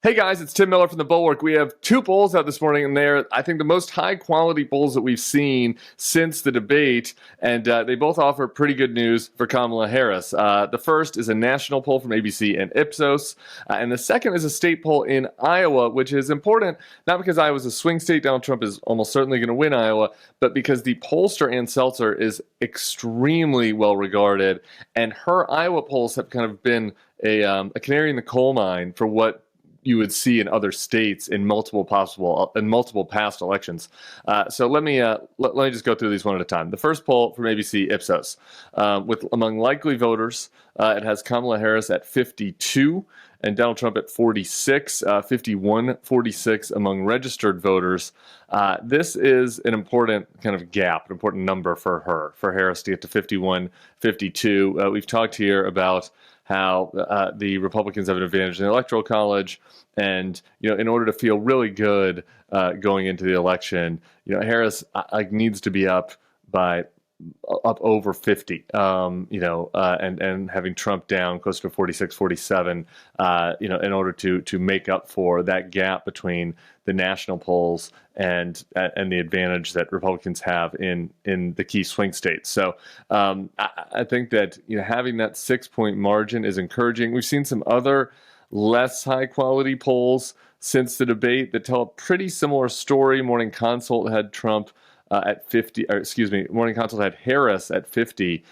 Hey guys, it's Tim Miller from the Bulwark. We have two polls out this morning, and they're, I think, the most high quality polls that we've seen since the debate, and they both offer pretty good news for Kamala Harris. The first is a national poll from ABC and Ipsos, and the second is a state poll in Iowa, which is important, not because Iowa's a swing state, Donald Trump is almost certainly going to win Iowa, but because the pollster Ann Selzer is extremely well regarded, and her Iowa polls have kind of been a canary in the coal mine for what you would see in other states in multiple past elections. So let me just go through these one at a time. The first poll from ABC Ipsos, with among likely voters, it has Kamala Harris at 52 and Donald Trump at 46, 51-46 among registered voters. This is an important kind of gap, an important number for Harris to get to 51-52. We've talked here about how the Republicans have an advantage in the Electoral College, and in order to feel really good going into the election, Harris needs to be up over 50, and having Trump down close to 46, 47, in order to make up for that gap between the national polls and the advantage that Republicans have in the key swing states. So I think that having that 6-point margin is encouraging. We've seen some other less high quality polls since the debate that tell a pretty similar story. Morning Consult had Trump at 50, Morning Consult had Harris at 50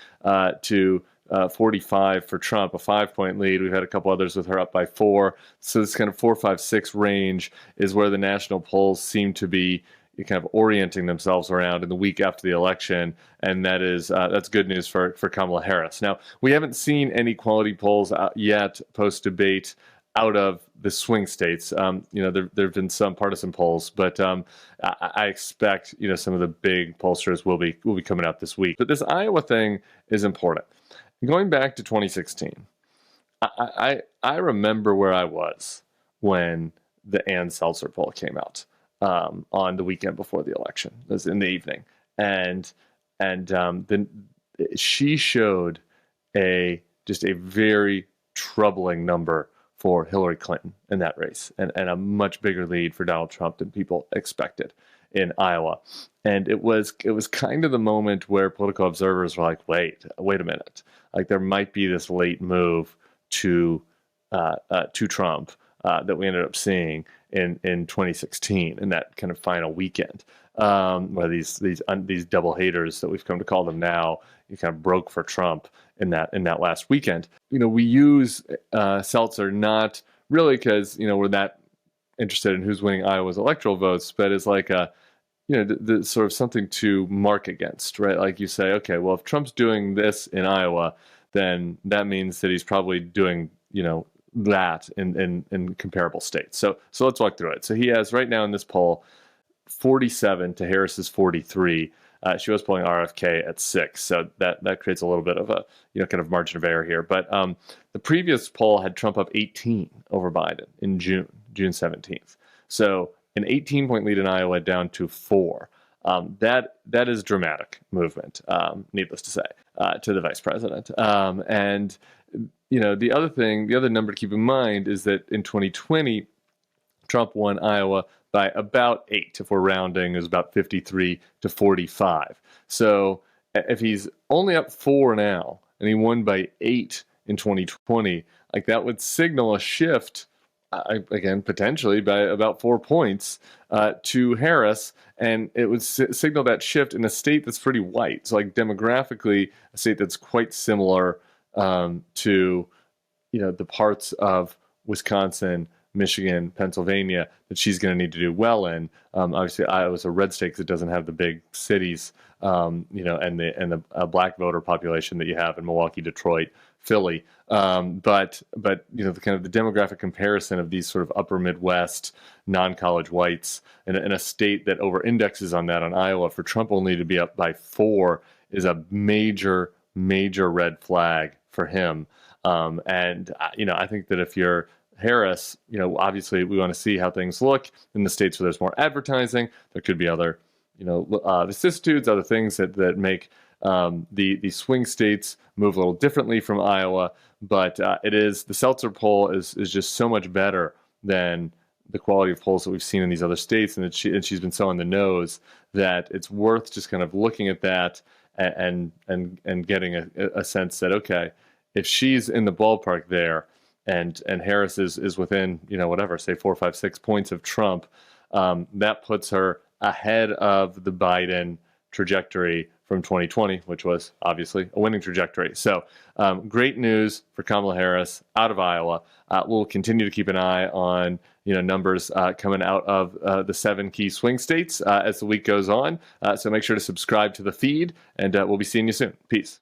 to 45 for Trump, a 5-point lead. We've had a couple others with her up by 4. So this kind of 4, 5, 6 range is where the national polls seem to be kind of orienting themselves around in the week after the election, and that's good news for Kamala Harris. Now, we haven't seen any quality polls yet post-debate out of the swing states. There have been some partisan polls, but I expect some of the big pollsters will be coming out this week. But this Iowa thing is important. Going back to 2016, I remember where I was when the Ann Selzer poll came out on the weekend before the election. It was in the evening, and then she showed just a very troubling number for Hillary Clinton in that race, and a much bigger lead for Donald Trump than people expected in Iowa. And it was kind of the moment where political observers were like, wait a minute, like there might be this late move to Trump that we ended up seeing in 2016 in that kind of final weekend, where these double haters that we've come to call them now, kind of broke for Trump in that last weekend. We use Seltzer not really because we're that interested in who's winning Iowa's electoral votes, but as like the sort of something to mark against, right? Like you say, okay, well, if Trump's doing this in Iowa, then that means that he's probably doing that in comparable states. So let's walk through it. So he has right now in this poll 47 to Harris's 43. She was polling RFK at 6, so that creates a little bit of a kind of margin of error here. But the previous poll had Trump up 18 over Biden in June 17th. So an 18-point lead in Iowa down to 4. That is dramatic movement, needless to say, to the vice president. And the other number to keep in mind is that in 2020, Trump won Iowa by about 8. If we're rounding, it was about 53 to 45. So if he's only up 4 now, and he won by 8 in 2020, like that would signal a shift, again, potentially by about 4 points to Harris, and it would signal that shift in a state that's pretty white. So like demographically, a state that's quite similar to the parts of Wisconsin, Michigan, Pennsylvania that she's going to need to do well in. Obviously, Iowa's a red state because it doesn't have the big cities, and the black voter population that you have in Milwaukee, Detroit, Philly. But the kind of the demographic comparison of these sort of upper Midwest non-college whites in a state that over-indexes on that, on Iowa, for Trump only to be up by 4 is a major red flag for him. I think that if you're Harris, obviously we want to see how things look in the states where there's more advertising. There could be other, vicissitudes, other things that make the swing states move a little differently from Iowa. But the Seltzer poll is just so much better than the quality of polls that we've seen in these other states, and that she's been so on the nose that it's worth just kind of looking at that and getting a sense that, okay, if she's in the ballpark there and Harris is within, whatever, say 4, 5, 6 points of Trump, that puts her ahead of the Biden trajectory from 2020, which was obviously a winning trajectory. So great news for Kamala Harris out of Iowa. We'll continue to keep an eye on numbers coming out of the 7 key swing states as the week goes on. So make sure to subscribe to the feed, and we'll be seeing you soon. Peace.